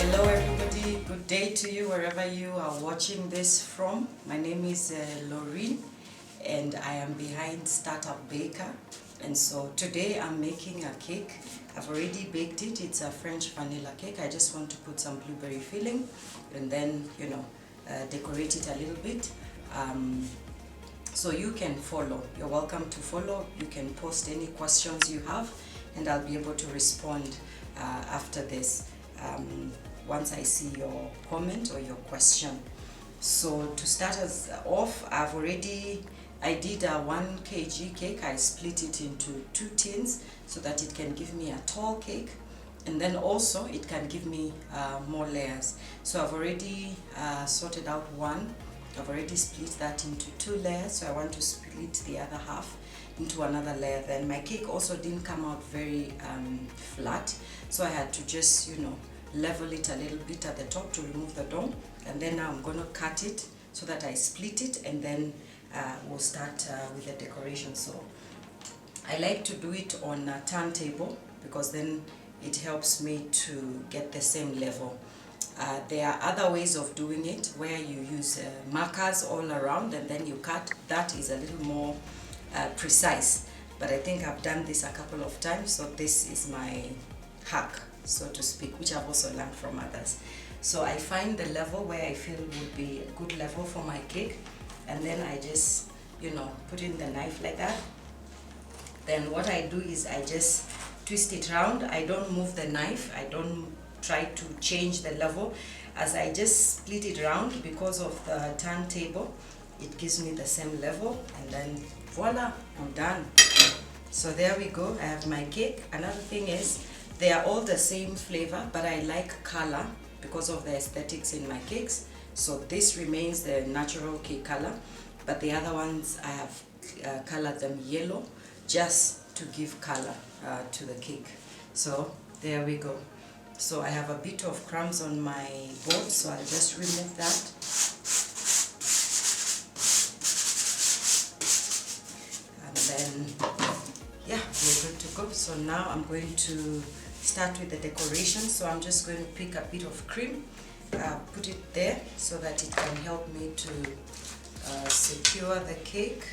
Hello everybody, good day to you wherever you are watching this from. My name is Laureen and I am behind Up Baker, and so today I'm making a cake. I've already baked it. It's a French vanilla cake. I just want to put some blueberry filling and then decorate it a little bit. So you can follow. You're welcome to follow. You can post any questions you have and I'll be able to respond after this. Once I see your comment or your question. So to start us off, I did a 1 kg cake. I split it into 2 tins so that it can give me a tall cake, and then also it can give me more layers. So I've already sorted out one. I've already split that into 2 layers, so I want to split the other half into another layer. Then my cake also didn't come out very flat, so I had to just level it a little bit at the top to remove the dough, and then now I'm going to cut it so that I split it, and then we'll start with the decoration. So I like to do it on a turntable because then it helps me to get the same level. There are other ways of doing it where you use markers all around and then you cut. That is a little more precise, but I think I've done this a couple of times, so this is my hack, so to speak, which I've also learned from others. So I find the level where I feel would be a good level for my cake, and then I just put in the knife like that. Then what I do is I just twist it round. I don't move the knife, I don't try to change the level. As I just split it round, because of the turntable, it gives me the same level, and then voila, I'm done. So there we go, I have my cake. Another thing is, they are all the same flavor, but I like color because of the aesthetics in my cakes. So this remains the natural cake color, but the other ones I have colored them yellow just to give color to the cake. So there we go. So I have a bit of crumbs on my board, so I'll just remove that. And then, yeah, we're good to go. So now I'm going to start with the decoration. So I'm just going to pick a bit of cream, put it there so that it can help me to secure the cake.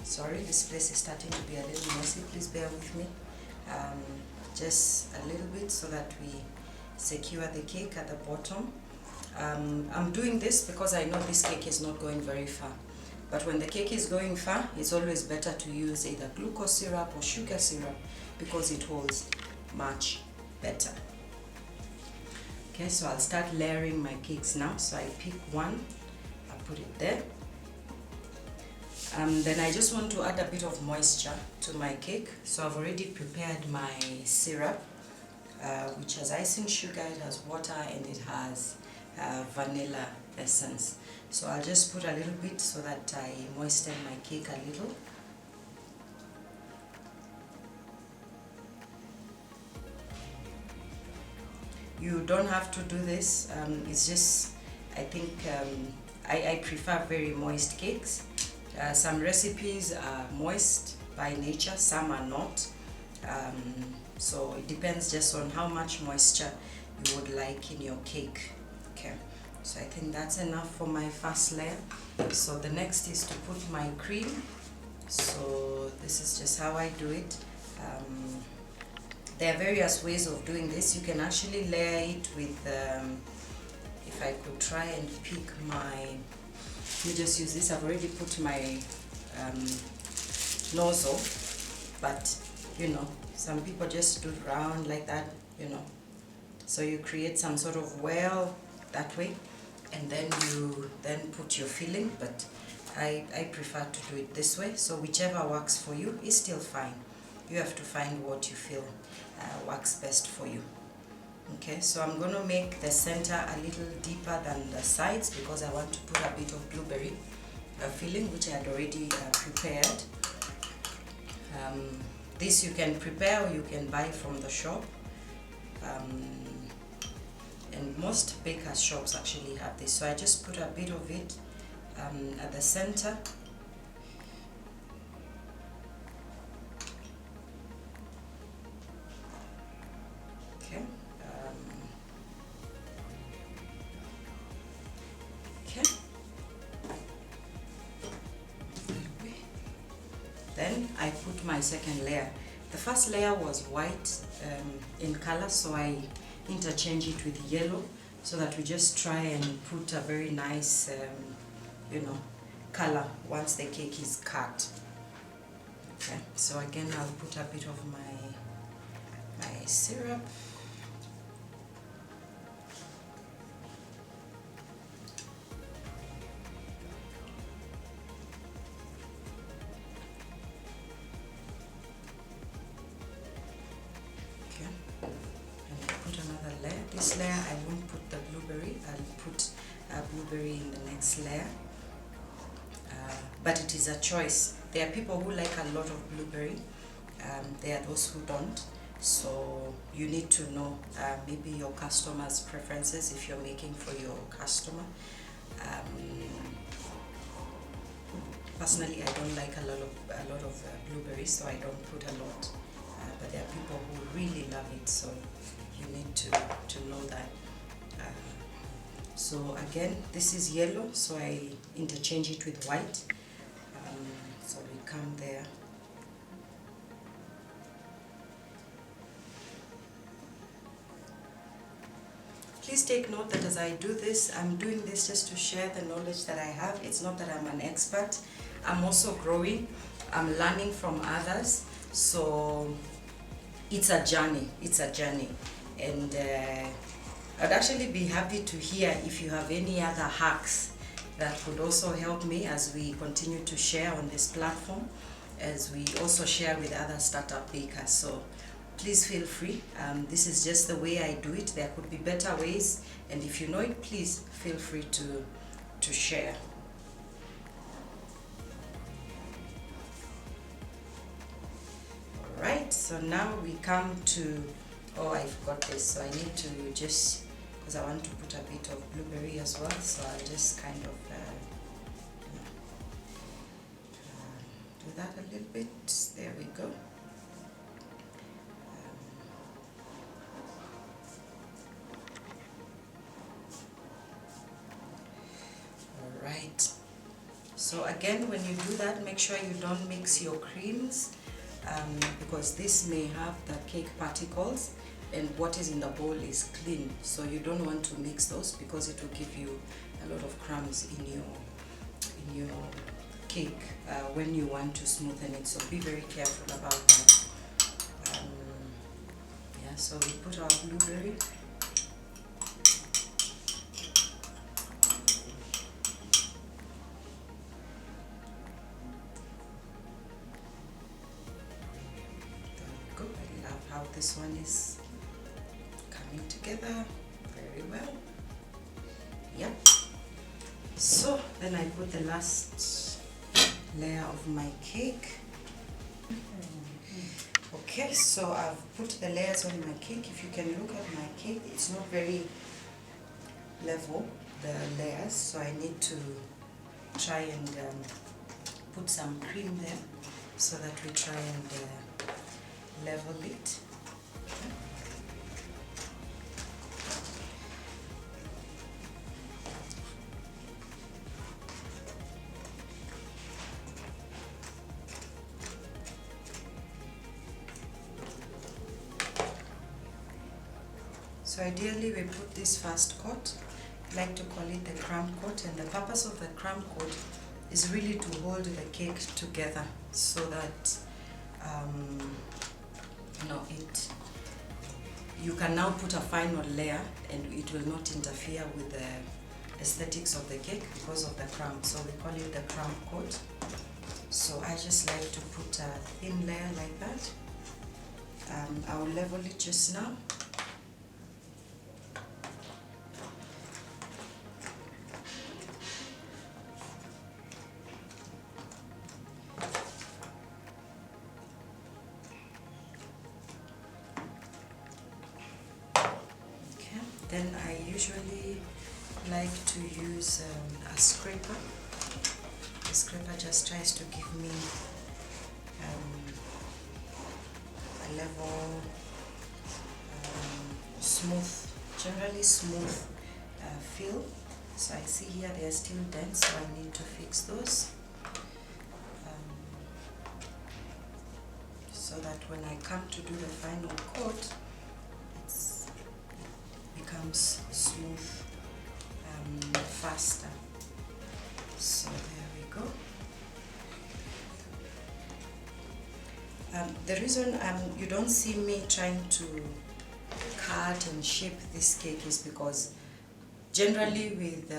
Sorry, this place is starting to be a little messy, please bear with me. Just a little bit so that we secure the cake at the bottom. I'm doing this because I know this cake is not going very far, but when the cake is going far, it's always better to use either glucose syrup or sugar syrup because it holds much better. Okay, so I'll start layering my cakes now. So I pick one, I put it there. Then I just want to add a bit of moisture to my cake. So I've already prepared my syrup, which has icing sugar, it has water, and it has vanilla essence. So I'll just put a little bit so that I moisten my cake a little. You don't have to do this, it's just, I think I prefer very moist cakes. Some recipes are moist by nature, some are not. So it depends just on how much moisture you would like in your cake. Okay, so I think that's enough for my first layer. So the next is to put my cream. So this is just how I do it. There are various ways of doing this. You can actually layer it with, if I could try and pick my, let me just use this. I've already put my nozzle, but some people just do it round like that, so you create some sort of well that way, and then you put your filling, but I prefer to do it this way. So whichever works for you is still fine. You have to find what you feel works best for you. Okay, so I'm going to make the center a little deeper than the sides because I want to put a bit of blueberry filling, which I had already prepared. This you can prepare or you can buy from the shop, and most baker's shops actually have this. So I just put a bit of it at the center. Okay, then I put my second layer. The first layer was white in color, so I interchange it with yellow so that we just try and put a very nice color once the cake is cut. Okay, so again I'll put a bit of my syrup. This layer I won't put the blueberry, I'll put a blueberry in the next layer, but it is a choice. There are people who like a lot of blueberry, there are those who don't, so you need to know maybe your customer's preferences if you're making for your customer. Personally, I don't like a lot of blueberries, so I don't put a lot, but there are people who really love it, so you need to know that. So again, this is yellow, so I interchange it with white. So we come there. Please take note that as I do this, I'm doing this just to share the knowledge that I have. It's not that I'm an expert. I'm also growing. I'm learning from others. So it's a journey. It's a journey. And I'd actually be happy to hear if you have any other hacks that could also help me as we continue to share on this platform, as we also share with other startup bakers. So please feel free. This is just the way I do it. There could be better ways, and if you know it, please feel free to share. Alright, so now we come to, oh, I forgot this, so I need to just, because I want to put a bit of blueberry as well, so I'll just kind of do that a little bit. There we go. Alright, so again, when you do that, make sure you don't mix your creams, because this may have the cake particles, and what is in the bowl is clean, so you don't want to mix those because it will give you a lot of crumbs in your cake when you want to smoothen it, so be very careful about that. Yeah, so we put our blueberry. How this one is coming together very well. Yep. So then I put the last layer of my cake. Okay, so I've put the layers on my cake. If you can look at my cake, it's not very level, the layers, so I need to try and put some cream there so that we try and level it. So ideally we put this first coat. I like to call it the crumb coat, and the purpose of the crumb coat is really to hold the cake together so that you can now put a final layer and it will not interfere with the aesthetics of the cake because of the crumb. So we call it the crumb coat. So I just like to put a thin layer like that. I'll level it just now. Then I usually like to use a scraper. The scraper just tries to give me a level, generally smooth feel. So I see here they are still dense, so I need to fix those. that when I come to do the final coat, it becomes smooth faster. So there we go. The reason you don't see me trying to cut and shape this cake is because generally with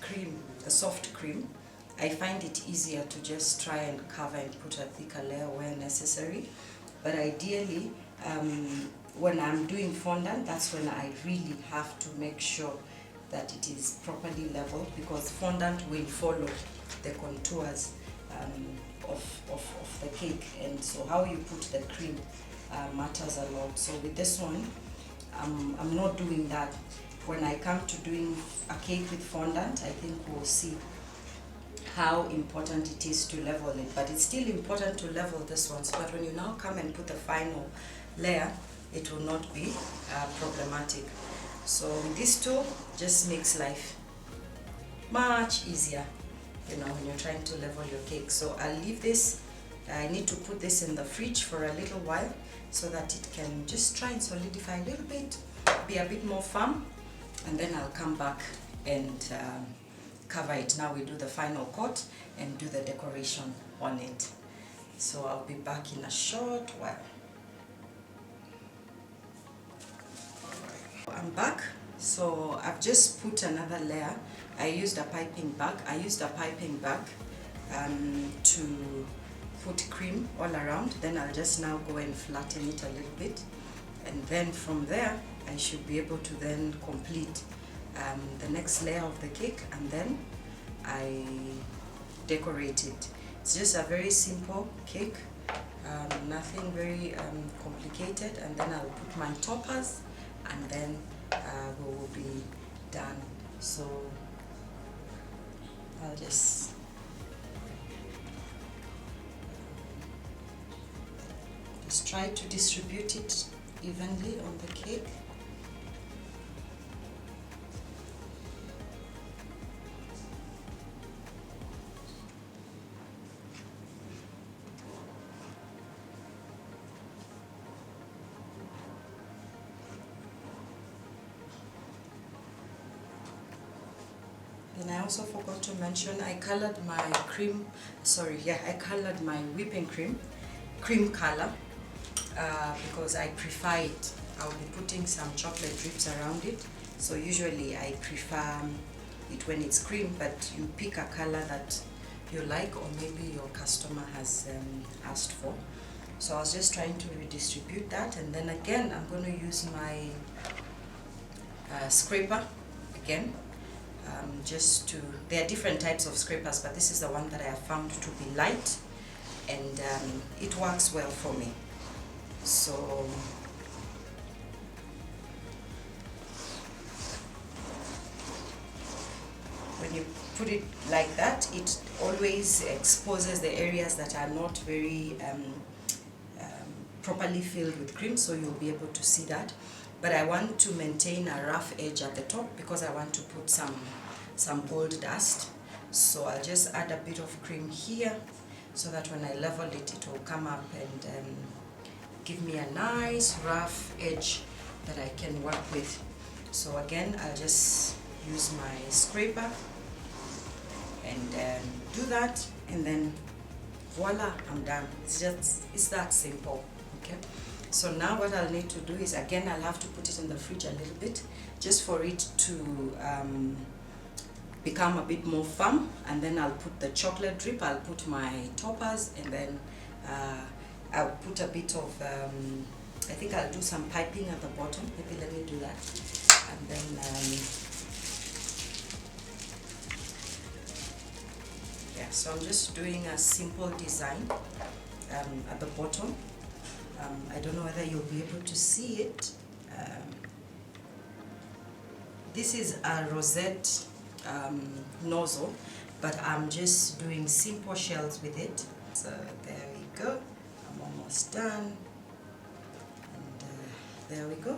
cream, the soft cream, I find it easier to just try and cover and put a thicker layer where necessary. But ideally, when I'm doing fondant, that's when I really have to make sure that it is properly leveled, because fondant will follow the contours of the cake, and so how you put the cream matters a lot. So with this one, I'm not doing that. When I come to doing a cake with fondant, I think we'll see how important it is to level it. But it's still important to level this one, so that when you now come and put the final layer, it will not be problematic. So with this tool, just makes life much easier, you know, when you're trying to level your cake. So I'll leave this. I need to put this in the fridge for a little while so that it can just try and solidify a little bit, be a bit more firm, and then I'll come back and cover it. Now we do the final coat and do the decoration on it. So I'll be back in a short while. I'm back. So I've just put another layer. I used a piping bag. To put cream all around. Then I'll just now go and flatten it a little bit, and then from there I should be able to then complete the next layer of the cake, and then I decorate it. It's just a very simple cake, nothing very complicated, and then I'll put my toppers, and then we will be done. So I'll just try to distribute it evenly on the cake. And I also forgot to mention, I colored my whipping cream color, because I prefer it. I'll be putting some chocolate drips around it. So usually I prefer it when it's cream, but you pick a color that you like, or maybe your customer has asked for. So I was just trying to redistribute that, and then again I'm going to use my scraper again. There are different types of scrapers, but this is the one that I have found to be light, and it works well for me. So when you put it like that, it always exposes the areas that are not very properly filled with cream, so you'll be able to see that. But I want to maintain a rough edge at the top because I want to put some gold dust. So I'll just add a bit of cream here so that when I level it, it will come up and give me a nice rough edge that I can work with. So again, I'll just use my scraper and do that, and then voila, I'm done. It's that simple. Okay. So now what I'll need to do is, again, I'll have to put it in the fridge a little bit just for it to become a bit more firm, and then I'll put the chocolate drip, I'll put my toppers, and then I'll put a bit of, I think I'll do some piping at the bottom. Maybe let me do that. And then, yeah, so I'm just doing a simple design at the bottom. I don't know whether you'll be able to see it. This is a rosette nozzle, but I'm just doing simple shells with it. So there we go. I'm almost done. And there we go.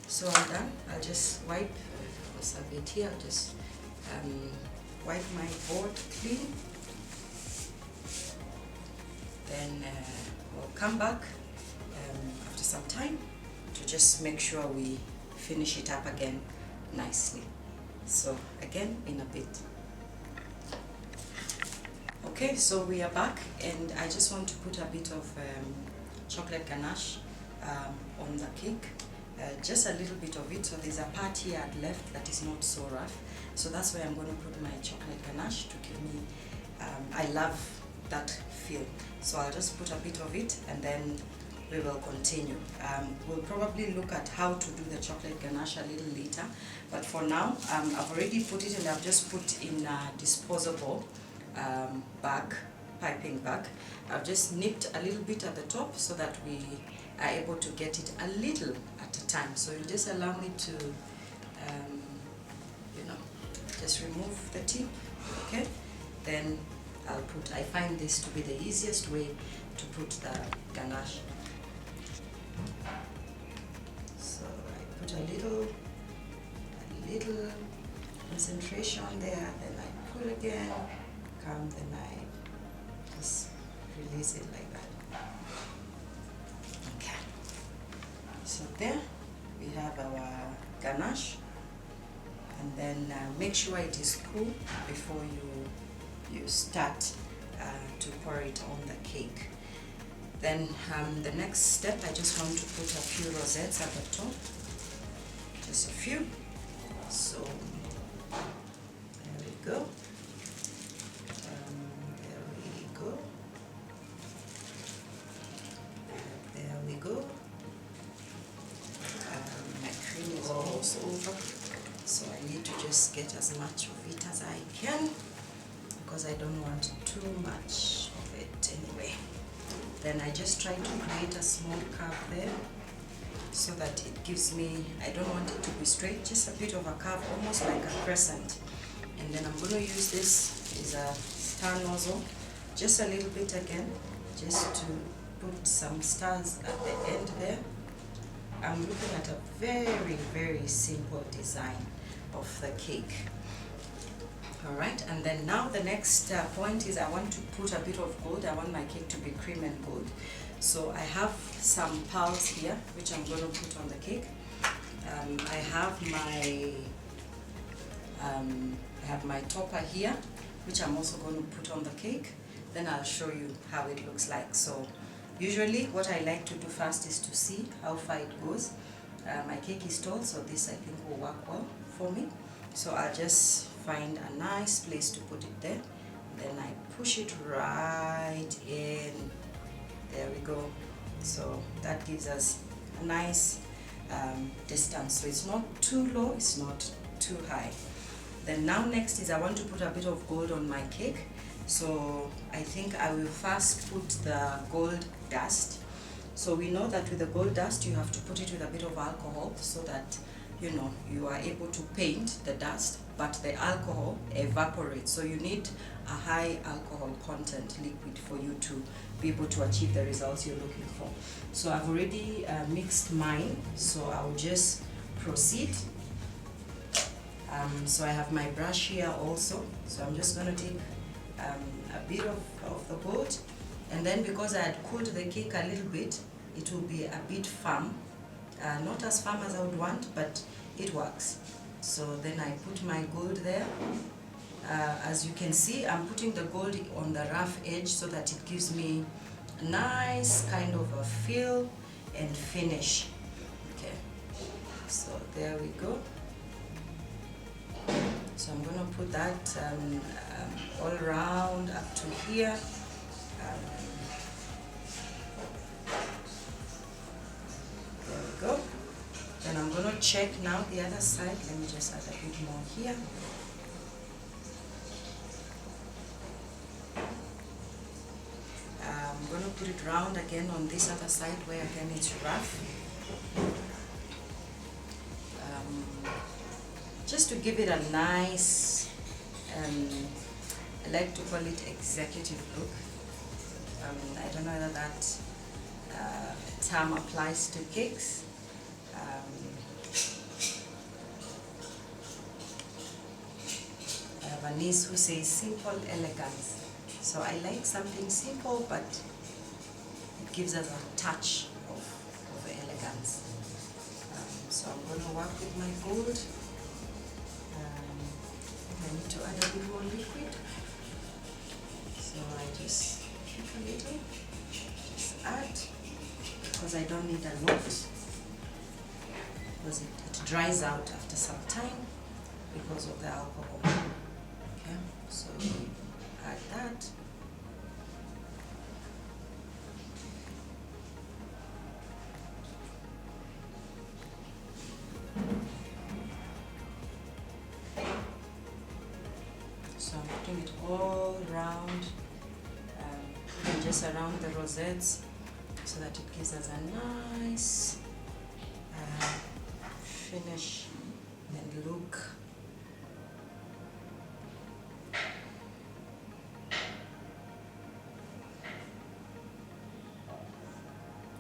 So I'm done. I'll just wipe a bit here. I'll just wipe my board clean. Then we'll come back after some time to just make sure we finish it up again nicely. So again in a bit. Okay, so we are back, and I just want to put a bit of chocolate ganache on the cake, just a little bit of it. So there's a part here I'd left that is not so rough, so that's where I'm going to put my chocolate ganache to give me, I love that feel. So I'll just put a bit of it and then we will continue. We'll probably look at how to do the chocolate ganache a little later, but for now I've already put it, and I've just put in a disposable bag, piping bag. I've just nipped a little bit at the top so that we are able to get it a little at a time. So you just allow me to just remove the tip. Okay, then I find this to be the easiest way to put the ganache. So I put a little concentration there, then I put again, then I just release it like that. Okay, so there we have our ganache, and then make sure it is cool before you start to pour it on the cake. Then the next step, I just want to put a few rosettes at the top, just a few. So there we go. There we go. My cream is almost over, so I need to just get as much of it as I can, because I don't want too much of it anyway. Then I just try to create a small curve there so that it gives me, I don't want it to be straight, just a bit of a curve, almost like a crescent. And then I'm going to use this as a star nozzle, just a little bit again, just to put some stars at the end there. I'm looking at a very, very simple design of the cake. Alright, and then now the next point is I want to put a bit of gold. I want my cake to be cream and gold. So I have some pearls here, which I'm going to put on the cake. I have my topper here, which I'm also going to put on the cake. Then I'll show you how it looks like. So usually what I like to do first is to see how far it goes. My cake is tall, so this I think will work well for me. So I'll just find a nice place to put it there. Then I push it right in. There we go. So that gives us a nice distance. So it's not too low, it's not too high. Then now next is I want to put a bit of gold on my cake. So I think I will first put the gold dust. So we know that with the gold dust you have to put it with a bit of alcohol so that you are able to paint the dust, but the alcohol evaporates. So you need a high alcohol content liquid for you to be able to achieve the results you're looking for. So I've already mixed mine, so I'll just proceed. So I have my brush here also, so I'm just going to take a bit of the gold, and then because I had cooled the cake a little bit, it will be a bit firm. Not as firm as I would want, but it works. So then I put my gold there. As you can see, I'm putting the gold on the rough edge so that it gives me a nice kind of a feel and finish. Okay, so there we go. So I'm going to put that all around up to here. There we go. Then I'm going to check now the other side. Let me just add a bit more here. I'm going to put it round again on this other side where again it's rough. Just to give it a nice, I like to call it executive look. I don't know whether that term applies to cakes. I have a niece who says simple elegance. So I like something simple, but it gives us a touch of elegance. So I'm going to work with my gold. I need to add a bit more liquid. So I just pick a little, just add, because I don't need a lot, because it dries out after some time because of the alcohol. Okay, so add that. So I'm putting it all around, and just around the rosettes, so that it gives us a nice finish and look.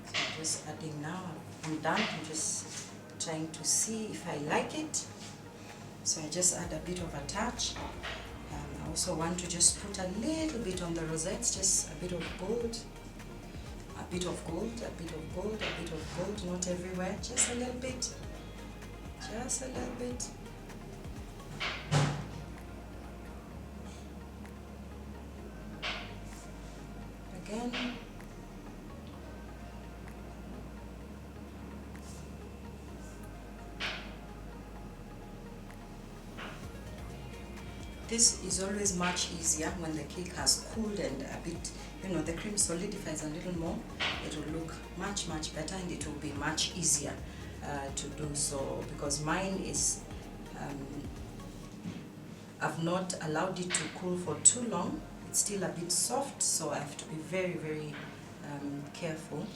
So I'm just adding now. I'm done. I'm just trying to see if I like it. So I just add a bit of a touch. I also want to just put a little bit on the rosettes, just a bit of gold, a bit of gold, a bit of gold, a bit of gold, not everywhere, just a little bit, just a little bit. Again. This is always much easier when the cake has cooled and a bit, the cream solidifies a little more. It will look much better, and it will be much easier to do so, because mine is, I've not allowed it to cool for too long. It's still a bit soft, so I have to be very careful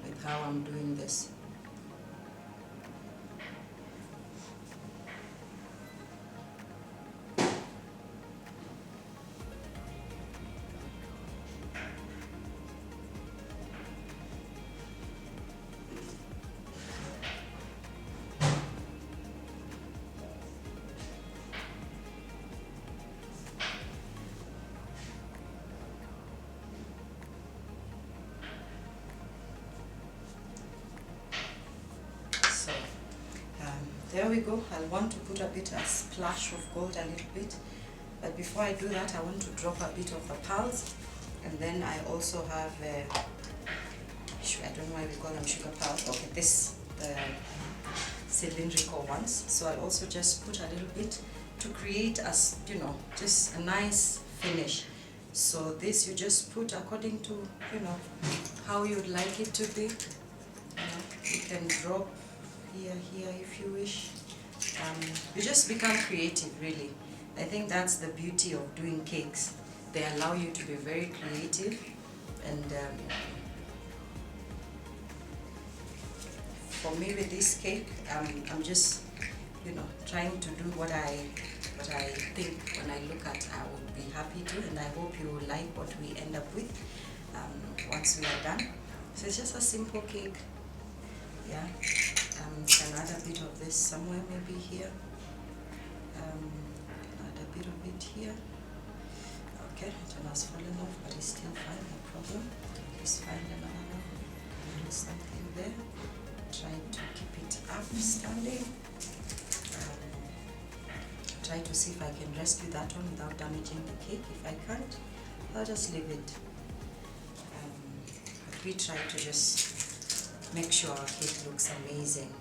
with how I'm doing this. There we go. I want to put a splash of gold, a little bit. But before I do that, I want to drop a bit of the pearls. And then I also have, I don't know why we call them sugar pearls. Okay, the cylindrical ones. So I also just put a little bit to create just a nice finish. So this you just put according to, how you'd like it to be. You can drop here if you wish. You just become creative, really. I think that's the beauty of doing cakes. They allow you to be very creative, and for me with this cake, I'm just trying to do what I think when I look at I would be happy to, and I hope you will like what we end up with once we are done. So it's just a simple cake. Yeah. Can add a bit of this somewhere, maybe here. Add a bit of it here. Okay, it has fallen off, but it's still fine, no problem. Just find another little something there. Try to keep it up, standing. Try to see if I can rescue that one without damaging the cake. If I can't, I'll just leave it. But we try to just make sure our cake looks amazing.